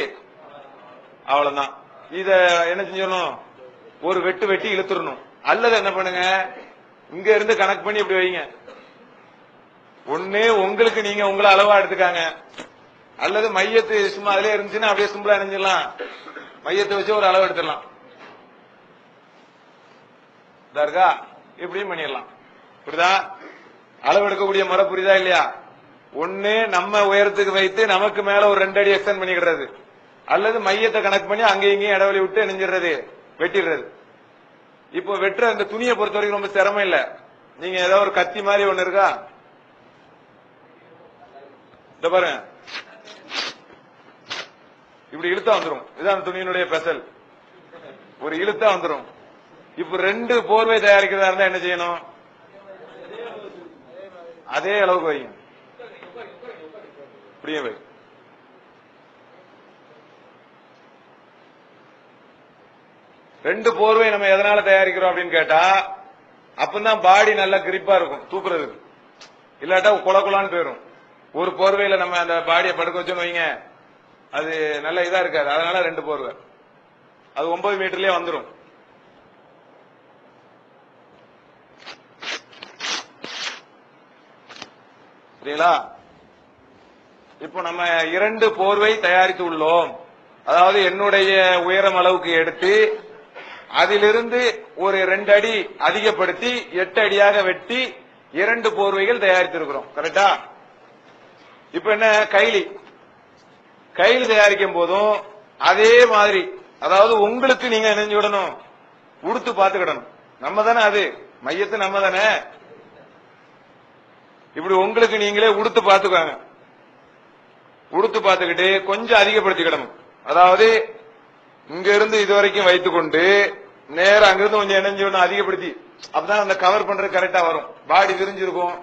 அவ்வளவுதான். இத என்ன செஞ்சிடணும், ஒரு வெட்டி இழுத்துடணும். அல்லது என்ன பண்ணுங்க, இங்க இருந்து கணக்கு பண்ணி இப்படி வைங்க. ஒண்ணு உங்களுக்கு நீங்க உங்களை அளவா எடுத்துக்காங்க, அல்லது மையத்து சும்மா அதிலே இருந்துச்சுன்னா அப்படியே சிம்பிளா இணைஞ்சிடலாம். மையத்தை வச்சு ஒரு அளவு எடுத்துடலாம். இருக்கா? இப்படியும் பண்ணிடலாம். புரியுதா? அளவு எடுக்கக்கூடிய முறை புரியுதா இல்லையா? ஒண்ணு நம்ம உயரத்துக்கு வைத்து நமக்கு மேல ஒரு 2 அடி எக்ஸ்டெண்ட் பண்ணிக்கிறது, அல்லது மையத்தை கணக்கு பண்ணி அங்கேயும் இங்கேயும் இடைவெளி விட்டு இணைஞ்சிடுறது, வெட்டிடுறது. இப்போ வெட்டுற அந்த துணியை பொறுத்த வரைக்கும் ரொம்ப சிரமம் இல்ல. நீங்க ஏதாவது ஒரு கத்தி மாதிரி ஒண்ணு இருக்கா, இந்த பாருங்க, இப்படி இழுத்தா வந்துடும். இதுதான் துணியினுடைய பெசல், ஒரு இழுத்தா வந்துடும். இப்ப 2 போர்வை தயாரிக்கிறதா இருந்தா என்ன செய்யணும்? அதே அளவுக்கு வைங்க, இப்படியே வை. ரெண்டு போர்வை நம்ம எதனால தயாரிக்கிறோம் அப்படின்னு கேட்டா, அப்பதான் பாடி நல்ல கிரிப்பா இருக்கும் தூக்குறதுக்கு. இல்லாட்டா குளக்குலான்னு போயிடும். ஒரு போர்வையில நம்ம அந்த பாடியை படுக்க வச்சோன்னு வைங்க, அது நல்ல இதா இருக்காது. அதனால 2 போர்வை. அது 9 மீட்டர்லயே வந்துடும். சரிங்களா? இப்போ நம்ம 2 போர்வை தயாரித்து உள்ளோம். அதாவது என்னுடைய உயரம் அளவுக்கு எடுத்து அதிலிருந்து ஒரு 2 அடி அதிகப்படுத்தி 8 அடியாக வெட்டி 2 போர்வைகள் தயாரித்திருக்கிறோம். கரெக்டா? இப்ப என்ன, கைலி தயாரிக்கும் போதும் அதே மாதிரி, அதாவது உங்களுக்கு நீங்க நினைஞ்சு விடணும், உடுத்து பாத்துக்கிடணும். நம்ம தானே அது மையத்து, நம்ம தானே. இப்படி உங்களுக்கு நீங்களே உடுத்து பாத்துக்காங்க. உடுத்து பாத்துக்கிட்டு கொஞ்சம் அதிகப்படுத்திக்கிடணும். அதாவது இங்க இருந்து இதுவரைக்கும் வைத்துக்கொண்டு நேரம் அங்கிருந்து கொஞ்சம் இணைஞ்சு அதிகப்படுத்தி, அப்பதான் அந்த கவர் பண்றது கரெக்டா வரும். பாடி விரிஞ்சிருக்கும்.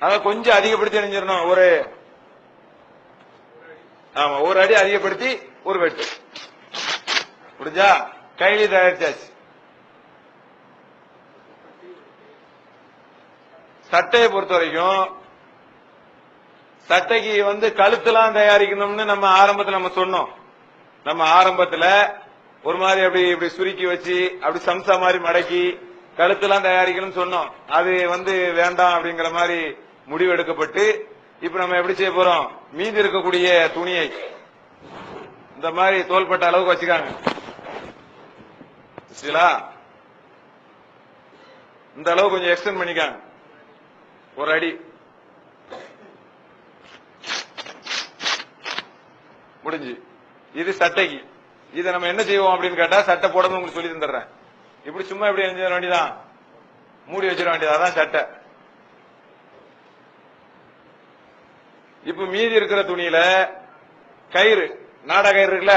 அதான் கொஞ்சம் அதிகப்படுத்தி இணைஞ்சிடணும். ஒரு அடி அதிகப்படுத்தி ஒரு வெட்டு. புரிஞ்சா? கைலி தயாரிச்சாச்சு. சட்டையை பொறுத்த வரைக்கும், சட்டைக்கு கழுத்தெல்லாம் தயாரிக்கணும்னு நம்ம ஆரம்பத்தில் நம்ம சொன்னோம். நம்ம ஆரம்பத்துல ஒரு மாதிரி அப்படி இப்படி சுருக்கி வச்சு அப்படி சம்சா மாதிரி மடக்கி கழுத்தெல்லாம் தயாரிக்கணும்னு சொன்னோம். அது வேண்டாம் அப்படிங்கிற மாதிரி முடிவு எடுக்கப்பட்டு இப்ப நம்ம எப்படி செய்ய போறோம், மீதி இருக்கக்கூடிய துணியை இந்த மாதிரி தோள்பட்ட அளவுக்கு வச்சுக்காங்க. இந்த அளவு கொஞ்சம் எக்ஸ்டெண்ட் பண்ணிக்காங்க. ஒரு அடி முடிஞ்சு. இது சட்டைக்கு. இதை நம்ம என்ன செய்வோம் அப்படின்னு கேட்டா, சட்டை போடணும் உங்களுக்கு சொல்லி தந்துடுறேன். இப்படி சும்மா எப்படி செஞ்சிட வேண்டியதான், மூடி வச்சிட வேண்டியது. அதான் சட்டை. இப்ப மீதி இருக்கிற துணியில கயிறு, நாடா கயிறு இருக்குல்ல,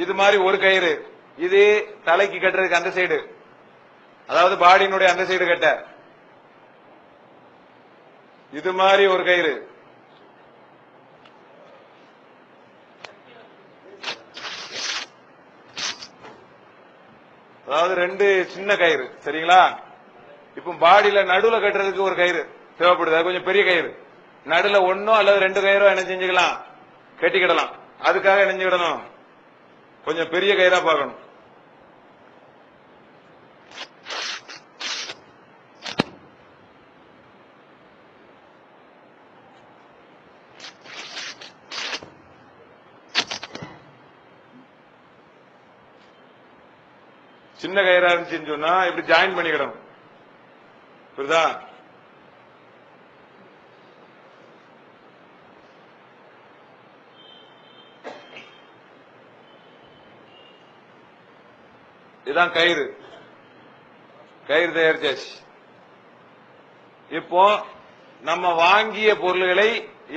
இது மாதிரி ஒரு கயிறு. இது தலைக்கு கட்டுறதுக்கு அந்த சைடு, அதாவது பாடியினுடைய அந்த சைடு கட்ட. இது மாதிரி ஒரு கயிறு. அதாவது ரெண்டு சின்ன கயிறு. சரிங்களா? இப்ப பாடியில நடுவுல கட்டுறதுக்கு ஒரு கயிறு தேவைப்படுது. அது கொஞ்சம் பெரிய கயிறு. நடுல ஒன்னோ அல்லது ரெண்டு கயிறோ என்ன செஞ்சுக்கலாம், கட்டிக்கிடலாம். அதுக்காக என்ன செஞ்சுக்கிடணும், கொஞ்சம் பெரிய கயிறா பார்க்கணும். சின்ன கயிறா இருந்துச்சுன்னு சொன்னா இப்படி ஜாயின் பண்ணிக்கிடணும். புரியுதா? இதுதான் கயிறு. கயிறு தயாரிச்சாச்சு. இப்போ நம்ம வாங்கிய பொருள்களை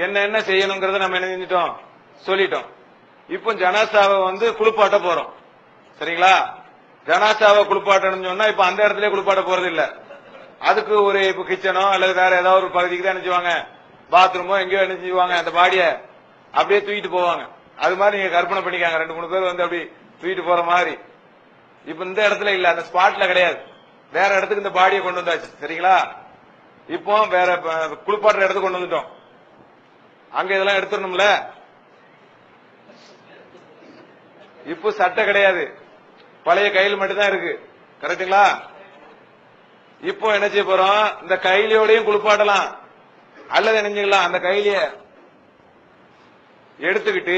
என்ன செய்யணுங்கிறத நம்ம என்ன செஞ்சிட்டோம், சொல்லிட்டோம். இப்போ ஜனாசாவை குளிப்பாட்ட போறோம். சரிங்களா? ஜனாசாவை குளிப்பாட்டணும்னு சொன்னா இப்ப அந்த இடத்துல குளிப்பாட்ட போறது இல்ல. அதுக்கு ஒரு இப்ப கிச்சனோ அல்லது வேற ஏதாவது ஒரு பகுதிக்கு தான் நினைச்சுவாங்க, பாத்ரூமோ எங்கேயோ என்ன செய்வாங்க, அந்த பாடிய அப்படியே தூக்கிட்டு போவாங்க. அது மாதிரி நீங்க கற்பனை பண்ணிக்காங்க, 2-3 பேர் அப்படி தூக்கிட்டு போற மாதிரி. இப்ப இந்த இடத்துல இல்ல, அந்த ஸ்பாட்ல கிடையாது, வேற இடத்துக்கு இந்த பாடியை கொண்டு வந்தாச்சு. சரிங்களா? இப்போ வேற குளிப்பாட்டுற இடத்துக்கு கொண்டு வந்துட்டோம். அங்க இதெல்லாம் எடுத்துடணும்ல. இப்போ சட்டை கிடையாது, பழைய கையில் மட்டும்தான் இருக்கு. கரெக்டுங்களா? இப்போ என்ன செய்ய போறோம், இந்த கைலியோடையும் குளிப்பாட்டலாம் அல்லது என்ன செய்யலாம், அந்த கைலிய எடுத்துக்கிட்டு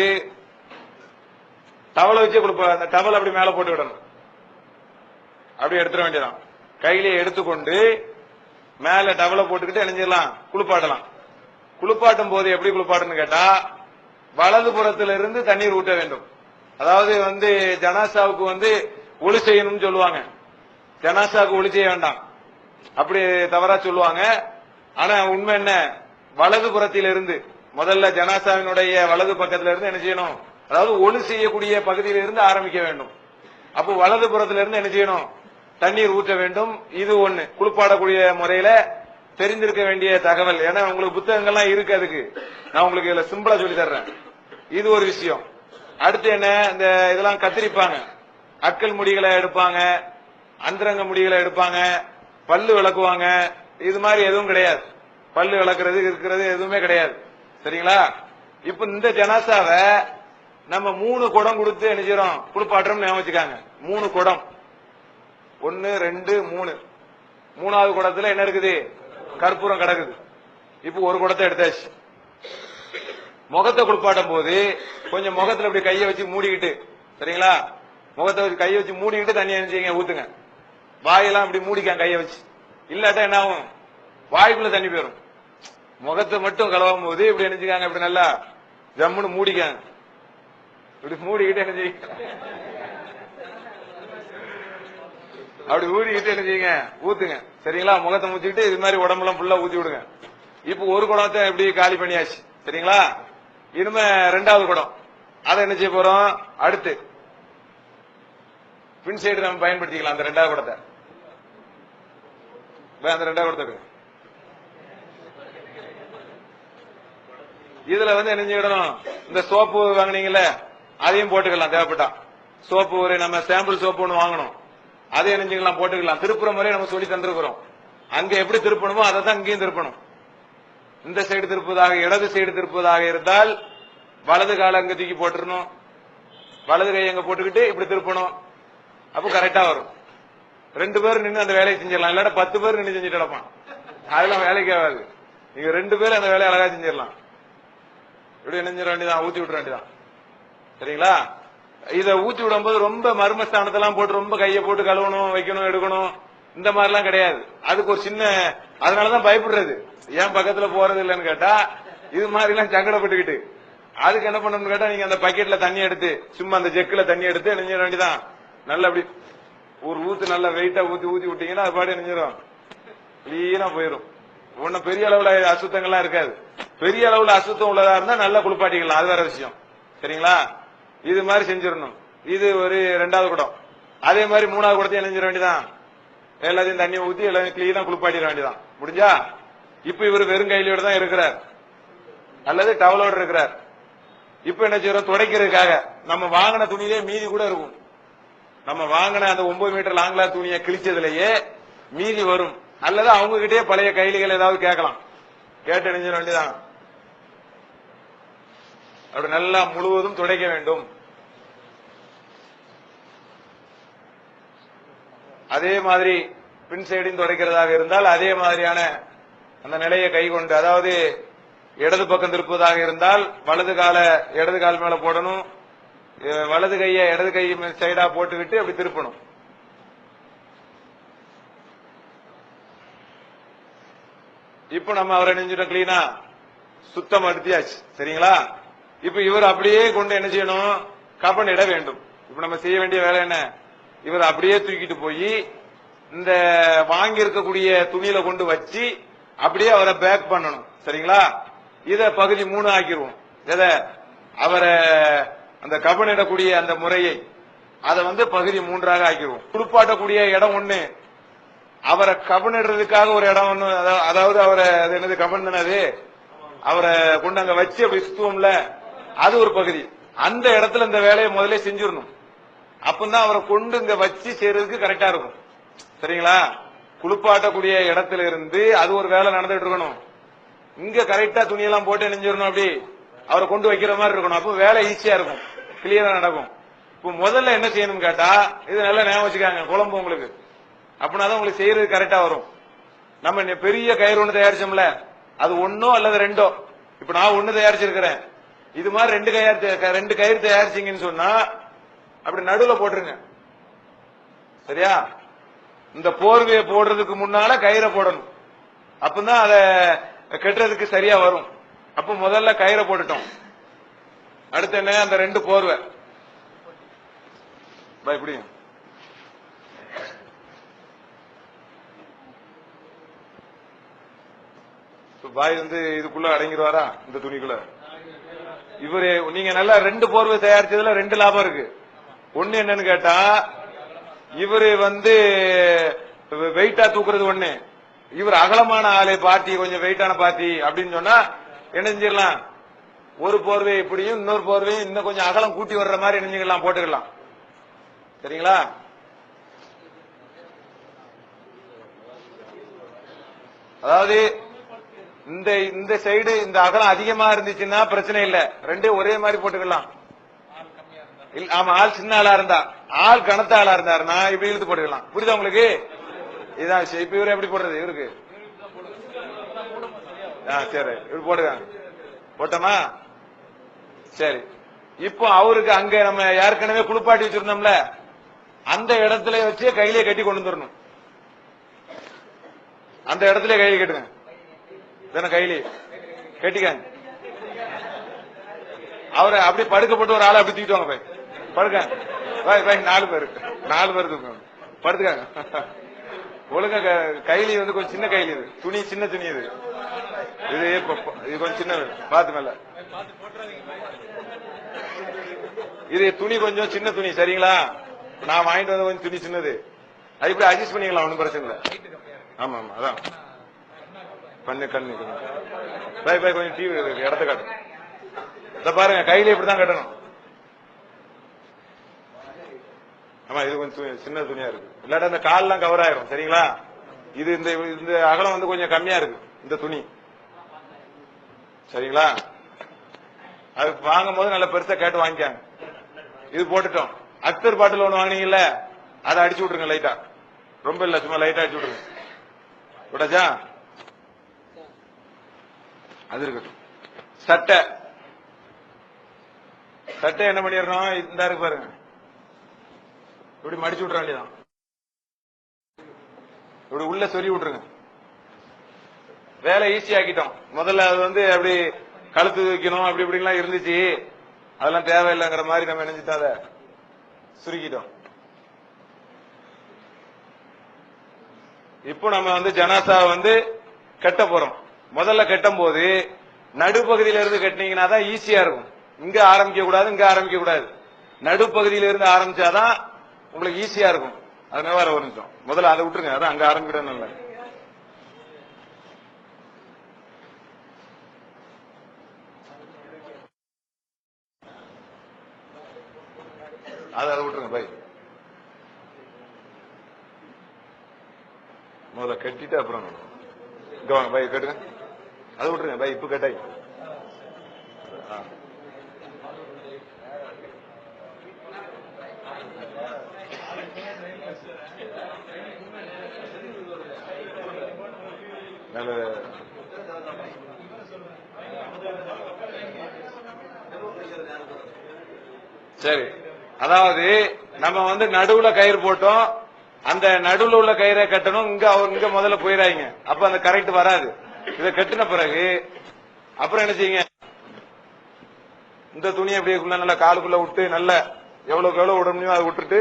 டவலை வச்சு அந்த டவல் அப்படி மேல போட்டு விடணும். அப்படி எடுத்துட வேண்டியதான். கையிலேயே எடுத்துக்கொண்டு மேல டவலை போட்டுக்கிட்டு என்ன செய்யலாம், குளிப்பாட்டலாம். குளிப்பாட்டும் போது எப்படி குளிப்பாட்டணும் கேட்டா, வலது புறத்திலிருந்து தண்ணீர் ஊட்ட வேண்டும். அதாவது ஜனாசாவுக்கு ஒளி செய்யணும்னு சொல்லுவாங்க. ஜனாசாவுக்கு ஒளி செய்ய வேண்டாம் அப்படி தவறா சொல்லுவாங்க. ஆனா உண்மை என்ன, வலது புறத்திலிருந்து, முதல்ல ஜனாசாவினுடைய வலது பக்கத்துல இருந்து என்ன செய்யணும், அதாவது ஒளி செய்யக்கூடிய பகுதியில இருந்து ஆரம்பிக்க வேண்டும். அப்போ வலது புறத்துல இருந்து என்ன செய்யணும், தண்ணீர் ஊற்ற வேண்டும். இது ஒண்ணு குளிப்பாடக்கூடிய முறையில தெரிந்திருக்க வேண்டிய தகவல். ஏன்னா உங்களுக்கு புத்தகங்கள்லாம் இருக்கு, அதுக்கு நான் உங்களுக்கு இதுல சிம்பிளா சொல்லி தர்றேன். இது ஒரு விஷயம். அடுத்து என்ன, இந்த இதெல்லாம் கத்திரிப்பாங்க, அக்கல் முடிகளை எடுப்பாங்க, அந்தரங்க முடிகளை எடுப்பாங்க, பல்லு விளக்குவாங்க. இது மாதிரி எதுவும் கிடையாது. பல்லு விளக்குறது இருக்கிறது எதுவுமே கிடையாது. சரிங்களா? இப்ப இந்த ஜனாசாவை நம்ம 3 குடம் கொடுத்து என்ன செய்யறோம், குளிப்பாட்டுறோம். ஞாபகம் வச்சுக்காங்க, 3 குடம். 1 2 3. 3வது குடத்துல என்ன இருக்குது, கற்பூரம் கிடக்குது. இப்ப ஒரு குடத்தை எடுத்தாச்சு. முகத்தை குளிப்பாட்டும் போது கொஞ்சம் முகத்துல இப்படி கையை வச்சு மூடிக்கிட்டு, சரிங்களா, முகத்தை வச்சு கையை வச்சு மூடிக்கிட்டு தண்ணி என்ன செய்யுங்க, ஊத்துங்க. வாயெல்லாம் இப்படி மூடிக்காங்க கையை வச்சு. இல்லாட்டா என்ன ஆகும், வாய்க்குள்ள தண்ணி போயிடும். முகத்தை மட்டும் கலவும் போது இப்படி நினைச்சுக்காங்க, இப்படி நல்லா ஜம்முன்னு மூடிக்காங்க. இப்படி மூடிக்கிட்டு என்ன செய்யுங்க, அப்படி ஊறிக்கிட்டு என்ன செய்யுங்க, ஊத்துங்க. சரிங்களா? முகத்தை மூச்சிக்கிட்டு இது மாதிரி உடம்புலாம் ஃபுல்லா ஊத்தி விடுங்க. இப்ப ஒரு குடத்தை எப்படி காலி பண்ணியாச்சு. சரிங்களா? இனிமே 2வது குடம், அதை என்ன செய்ய போறோம், அடுத்து பின் சைடு நம்ம பயன்படுத்திக்கலாம். அந்த 2வது குடத்தை, அந்த 2வது குடத்தை இதுல என்ன செய்யணும், இந்த சோப்பு வாங்கினீங்கல்ல அதையும் போட்டுக்கலாம். தேவைப்பட்டா சோப்பு ஒரு நம்ம சாம்பிள் சோப்பு ஒண்ணு வாங்கணும், அதை என்ன செய்யலாம், போட்டுக்கலாம். திருப்புற முறையை நம்ம சொல்லி தந்திருக்கிறோம். அங்க எப்படி திருப்பணுமோ அதை தான் இங்கேயும் திருப்பணும். இந்த சைடு திருப்புவதாக, இடது சைடு திருப்புவதாக இருந்தால் வலது கால அங்க தூக்கி போட்டுருணும், வலது கை அங்க போட்டுக்கிட்டு இப்படி திருப்பணும். அப்ப கரெக்டா வரும். 2 பேர் நின்று அந்த வேலையை செஞ்சிடலாம். இல்லாட்ட 10 பேர் நின்று செஞ்சுட்டு கிடப்பான், அதெல்லாம் வேலைக்கு ஆகாது. நீங்க 2 பேர் அந்த வேலையை அழகா செஞ்சிடலாம். இப்படி என்ன செஞ்சிட வேண்டியதான், ஊத்தி விட்டுற வேண்டியதான். சரிங்களா? இதை ஊத்தி விடும் போது ரொம்ப மர்மஸ்தானத்தெல்லாம் போட்டு ரொம்ப கையை போட்டு கழுவணும், வைக்கணும், எடுக்கணும், இந்த மாதிரிலாம் கிடையாது. அதுக்கு ஒரு சின்ன அதனாலதான் பயப்படுறது. ஏன் பக்கத்துல போறது இல்லைன்னு கேட்டா இது மாதிரி எல்லாம் சங்கடப்பட்டுக்கிட்டு அதுக்கு என்ன பண்ணணும்னு கேட்டா நீங்க அந்த பக்கெட்ல தண்ணி எடுத்து சும்மா அந்த ஜெக்குல தண்ணி எடுத்து நெஞ்சிட வேண்டியதான். நல்ல அப்படி ஒரு ஊத்து நல்ல வெயிட்டா ஊத்தி ஊத்தி விட்டீங்கன்னா அது பாடி நெஞ்சிடும், கிளீனா போயிடும். ஒன்னும் பெரிய அளவுல அசுத்தங்கள்லாம் இருக்காது. பெரிய அளவுல அசுத்தம் உள்ளதா இருந்தா நல்லா குளிப்பாட்டிக்கலாம், அது வேற விஷயம். சரிங்களா? இது மாதிரி செஞ்சிடணும். இது ஒரு 2வது குடம். அதே மாதிரி 3வது குடத்தையும் நெஞ்சிட வேண்டியதான். எல்லாத்தையும் தண்ணி ஊத்தி எல்லாத்தையும் கிளீனா குளிப்பாட்டிட வேண்டியதான். முடிஞ்சா? இப்ப இவர் வெறும் கையிலோட தான் இருக்கிறார் அல்லது டவலோட இருக்கிறார். இப்ப என்ன செய்யறோம்? துடைக்கிறதுக்காக நம்ம வாங்கின துணியிலே மீதி கூட இருக்கும். நம்ம வாங்கின அந்த 9 மீட்டர் லாங்லா துணியை கிழிச்சதுலயே மீதி வரும். அல்லது அவங்க கிட்டே பழைய கைலிகள் ஏதாவது கேட்கலாம், கேட்டு நெஞ்சிட வேண்டியதான். அப்படி நல்லா முழுவதும் துடைக்க வேண்டும். அதே மாதிரி பின் சைடையும் துடைக்கிறதாக இருந்தால் அதே மாதிரியான அந்த நிலையை கை கொண்டு, அதாவது இடது பக்கம் திருப்பதாக இருந்தால் வலது கால இடது கால் மேல போடணும், வலது கையை இடது கை சைடா போட்டுக்கிட்டு அப்படி திருப்பணும். இப்ப நம்ம அவரை நெஞ்சிட்டோம், கிளீனா சுத்தம் அடுத்தியாச்சு. சரிங்களா? இப்ப இவர் அப்படியே கொண்டு என்ன செய்யணும்? கபன் இட வேண்டும். இப்ப நம்ம செய்ய வேண்டிய வேலை என்ன? இவர் அப்படியே தூக்கிட்டு போய் இந்த வாங்கி இருக்கக்கூடிய துணியில கொண்டு வச்சு அப்படியே அவரை பேக் பண்ணணும். சரிங்களா? இத பகுதி 3 ஆக்கிடுவோம். எத? அவரை அந்த கபனிடக்கூடிய அந்த முறையை அதை பகுதி 3ஆக ஆக்கிடுவோம். குளிப்பாட்டக்கூடிய இடம் 1, அவரை கபனிடுறதுக்காக ஒரு இடம் 1, அதாவது அவரை என்னது கபன் தானே, அவரை கொண்டு அங்க வச்சு அப்படி சுத்துவோம்ல, அது ஒரு பகுதி. அந்த இடத்துல இந்த வேலையை முதல்ல செஞ்சிடணும். அப்பதான் அவரை கொண்டு இங்க வச்சு செய்யறதுக்கு கரெக்டா இருக்கும். சரிங்களா? குளிப்பாட்டக்கூடிய இடத்துல இருந்து அது ஒரு வேலை நடந்துட்டு இருக்கணும். இங்க கரெக்டா துணியெல்லாம் போட்டு நெஞ்சிடணும், அப்படி அவரை கொண்டு வைக்கிற மாதிரி இருக்கணும். அப்போ வேலை ஈஸியா இருக்கும், கிளியரா நடக்கும். இப்போ முதல்ல என்ன செய்யணும் கேட்டா, இது நல்லா ஞாபகம் வச்சுக்காங்க குழம்பு உங்களுக்கு, அப்படின்னாதான் உங்களுக்கு செய்யறது கரெக்டா வரும். நம்ம பெரிய கயிறு 1 தயாரிச்சோம்ல, அது 1 அல்லது 2. இப்ப நான் 1 தயாரிச்சிருக்கிறேன். இது மாதிரி 2 கயிறு தயாரிச்சீங்கன்னு சொன்னா அப்படி நடுவுல போட்டுருங்க. சரியா? இந்த போர்வையை போடுறதுக்கு முன்னால கயிறை போடணும், அப்பதான் அதை கட்டுறதுக்கு சரியா வரும். அப்ப முதல்ல கயிறை போட்டுட்டோம். அடுத்து என்ன? அந்த 2 போர்வை இப்படி பாய் இதுக்குள்ள அடங்கிடுவாரா? இந்த துணிக்குள்ள இவரு நீங்க நல்லா 2 போர்வை தயாரிச்சதுல 2 லாபம் இருக்கு. ஒண்ணு என்னன்னு கேட்டா, இவரு வெயிட்டா தூக்குறது 1, இவர் அகலமான ஆளு பார்ட்டி, கொஞ்சம் வெயிட்டான பார்ட்டி அப்படின்னு சொன்னா என்ன செஞ்சிடலாம்? ஒரு போர்வை இப்படியும் இன்னொரு போர்வையும் இன்னும் கொஞ்சம் அகலம் கூட்டி வர்ற மாதிரி நெஞ்சுக்கலாம், போட்டுக்கலாம். சரிங்களா? அதாவது இந்த சைடு இந்த அகலம் அதிகமா இருந்துச்சுன்னா பிரச்சனை இல்ல, 2 ஒரே மாதிரி போட்டுக்கலாம். ஆமா, ஆள் சின்ன ஆளா இருந்தா, ஆள் கனத்த ஆளா இருந்தாருன்னா இப்படி இழுத்து போட்டுக்கலாம். புரியுதா உங்களுக்கு? இதான் விஷயம். இப்ப இவரு எப்படி போடுறது? இவருக்கு சரி, இவரு போடுங்க. போட்டோமா? சரி. இப்போ அவருக்கு அங்க நம்ம ஏற்கனவே குளிப்பாட்டி வச்சிருந்தோம்ல, அந்த இடத்துல வச்சு கையிலே கட்டி கொண்டு வந்துடணும். அந்த இடத்துல கையில கட்டுங்க, கையிலே கட்டிக்காங்க. அவரை அப்படி படுக்கப்பட்டு ஒரு ஆளை அப்படி தூக்கிட்டு வாங்க, போய் படுக்க பாய் 4 பேர் தூக்குங்க, படுத்துக்காங்க. ஒழுங்கா கைலி கொஞ்சம் சின்ன கைலி, இது துணி சின்ன துணி, இது கொஞ்சம் சின்ன, பாத்து மேல இது துணி கொஞ்சம் சின்ன துணி. சரிங்களா? நான் வாங்கிட்டு வந்த கொஞ்சம் துணி சின்னது, அது இப்படி அட்ஜஸ்ட் பண்ணிக்கலாம், ஒன்னும் பிரச்சனை இல்லை. ஆமா ஆமா, அதான் கண்ணு பாய் கொஞ்சம் டிவி இடத்த காட்டு. இத பாருங்க, கையில இப்படிதான் கட்டணும். ஆமா, இது கொஞ்சம் சின்ன துணியா இருக்கு, இல்லாட்டா அந்த கால் எல்லாம் கவர் ஆயிரும். சரிங்களா? இது இந்த அகலம் கொஞ்சம் கம்மியா இருக்கு இந்த துணி. சரிங்களா? அது வாங்கும் போது நல்ல பெருசா கேட்டு வாங்கிக்காங்க. இது போட்டுட்டோம். அக்தர் பாட்டில் 1 வாங்கினீங்கல்ல, அதை அடிச்சு விட்டுருங்க லைட்டா, ரொம்ப இல்ல, சும்மா லைட்டா அடிச்சு விட்டுருங்க. விட்டாச்சா? அது இருக்கட்டும். சட்டை என்ன பண்ணிடணும்? இந்த இருக்கு பாருங்க, இப்படி மடிச்சு விட்டுற வேண்டியதான். இப்படி உள்ள சொறி விட்டுருங்க. வேலை ஈஸி ஆக்கிட்டோம். முதல்ல அது வந்து அப்படி கழுத்து வைக்கணும் அப்படி இப்படிலாம் இருந்துச்சு, அதெல்லாம் தேவையில்லைங்கிற மாதிரி நம்ம நினைச்சிட்டோம், அதை சுருக்கிட்டோம். இப்போ நம்ம வந்து ஜனாசாவை வந்து கட்ட போறோம். முதல்ல கட்டும் போது நடுப்பகுதியில இருந்து கட்டினீங்கன்னா தான் ஈஸியா இருக்கும். இங்க ஆரம்பிக்க கூடாது, இங்க ஆரம்பிக்க கூடாது, நடுப்பகுதியில இருந்து ஆரம்பிச்சாதான் உங்களுக்கு ஈஸியா இருக்கும். அதனால வர ஒரு நிமிஷம் முதல்ல அதை விட்டுருங்க, அதான் அங்க ஆரம்பிக்கிடணும். இல்லை அதை விட்டுருங்க பை, முதல்ல கட்டிட்டு அப்புறம் இங்க வாங்க பை, கட்டுங்க. அதை விட்டுருங்க பை, இப்ப கட்டாய். சரி, அதாவது நம்ம வந்து நடுவுல கயிறு போட்டோம், அந்த நடுவுல உள்ள கயிறை கட்டணும். இங்க முதல்ல போயிடாங்க, அப்ப அந்த கரெக்ட் வராது. இதை கட்டின பிறகு அப்புறம் என்ன செய்யுங்க, இந்த துணியை அப்படியே நல்லா காலுக்குள்ள விட்டு நல்லா எவ்வளவுக்கு எவ்வளவு விட முடியுமோ அதை விட்டுட்டு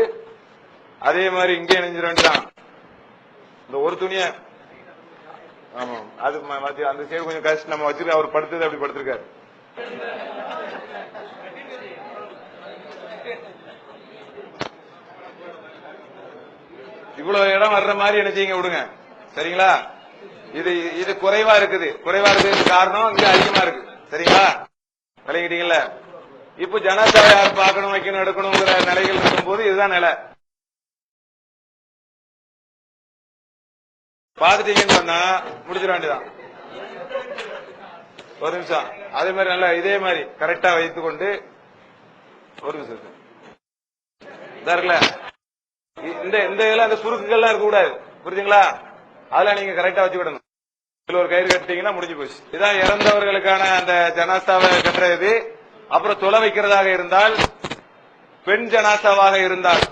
அதே மாதிரி இங்கே இணைஞ்சிட வேண்டியதான். இந்த ஒரு துணிய ஆமா அது அந்த சைடு கொஞ்சம் கஷ்டம் நம்ம வச்சிருக்க. அவர் படுத்தது அப்படி படுத்திருக்காரு. இவ்வளவு இடம் வர்ற மாதிரி என்ன செய்யுங்க, விடுங்க. சரிங்களா? இது குறைவா இருக்குது. குறைவா இருக்கிறதுக்கு காரணம் இங்க அதிகமா இருக்கு. சரிங்களா? விளங்கிட்டீங்கல்ல? இப்ப ஜனாசாவை யார் பார்க்கணும், வைக்கணும், எடுக்கணுங்கிற நிலைகள் இருக்கும் போது இதுதான் நிலை. பாத்துட்டீங்கன்னு சொன்னா முடிச்சிட வேண்டியதான். ஒரு நிமிஷம் அதே மாதிரி நல்லா இதே மாதிரி கரெக்டா வைத்துக் கொண்டு ஒரு நிமிஷம் இருக்குல்ல, இந்த இதுல அந்த சுருக்குகள்லாம் இருக்க கூடாது. புரியுதுங்களா? அதெல்லாம் நீங்க கரெக்டா வச்சு விடணும். இதுல ஒரு கயிறு கட்டிட்டீங்கன்னா முடிஞ்சு போச்சு. இதான் இறந்தவர்களுக்கான அந்த ஜனாசாவை கட்டுறது. அப்புறம் தொலை வைக்கிறதாக இருந்தால், பெண் ஜனாசாவாக இருந்தால்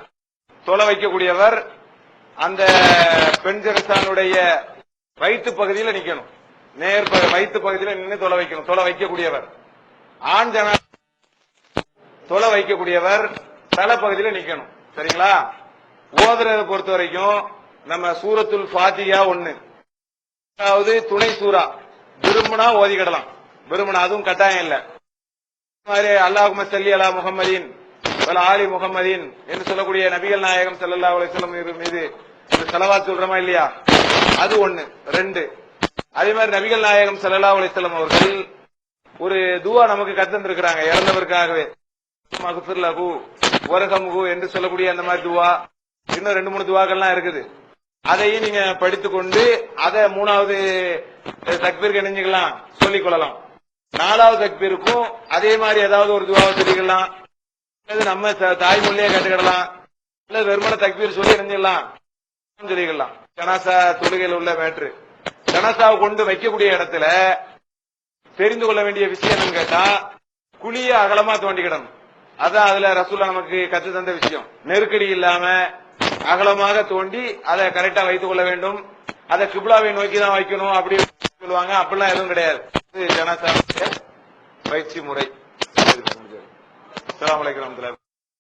தொலை வைக்கக்கூடியவர் அந்த பெண் ஜனாசாவுடைய வயிற்று பகுதியில் நிக்கணும். நேர் வயிற்று பகுதியில் நின்று தொலை வைக்கணும். தொலை வைக்கக்கூடியவர் ஆண் ஜனாசா தொலை வைக்கக்கூடியவர் தலைப்பகுதியில் நிக்கணும். சரிங்களா? ஓதுறதை பொறுத்த வரைக்கும் நம்ம சூரத்துல் ஃபாத்திஹா ஒண்ணு, அதாவது துணை சூரா விரும்பினா ஓதிக்கிடலாம். விரும்பினா அதுவும் கட்டாயம் இல்ல. மாதிரி அல்லாஹும்ம ஸல்லி அலா முஹம்மதின் வல ஆலி முஹம்மதின் என்று சொல்லக்கூடிய நபிகள் நாயகம் ஸல்லல்லாஹு அலைஹி வஸல்லம் மீது ஸலவாத் சொல்றோமா இல்லையா, அது ஒண்ணு. ரெண்டு, அதே மாதிரி நபிகள் நாயகம் ஸல்லல்லாஹு அலைஹி வஸல்லம் அவர்கள் ஒரு துஆ நமக்கு கத்துந்திருக்கிறாங்க இறந்தவருக்காகவே. மக்ஃபிர் லஹு வர்ஹம்ஹு என்று சொல்லக்கூடிய அந்த மாதிரி துஆ, இன்னும் 2-3 துஆக்கள்லாம் இருக்குது. அதையும் நீங்க படித்துக்கொண்டு அதை 3வது தக்பீருக்கு இணைஞ்சுக்கலாம், சொல்லிக் கொள்ளலாம். 4வது தக்பீருக்கும் அதே மாதிரி ஏதாவது ஒரு துஆவை சொல்லிக்கலாம். நம்ம தாய்மொழியே கட்டுக்கிடலாம், இல்ல வெறுமன தக்பீர் சொல்லி இணைஞ்சிடலாம், சொல்லிக்கலாம். ஜனாசா தொழுகையில் உள்ள மேட்ரு. ஜனாசாவை கொண்டு வைக்கக்கூடிய இடத்துல தெரிந்து கொள்ள வேண்டிய விஷயம் என்னன்னு கேட்டா, குழிய அகலமா தோண்டிக்கிடணும். அதான் அதுல ரசூல்லா நமக்கு கத்து தந்த விஷயம். நெருக்கடி இல்லாம அகலமாக தோண்டி அதை கரெக்டா வைத்துக் கொள்ள வேண்டும். அதை கிப்லாவை நோக்கி தான் வைக்கணும் அப்படி சொல்லுவாங்க. அப்படிலாம் எதுவும் கிடையாது. ஜனாசா பயிற்சி முறை. அஸ்ஸலாமு அலைக்கும் வரஹ்மத்துல்லாஹி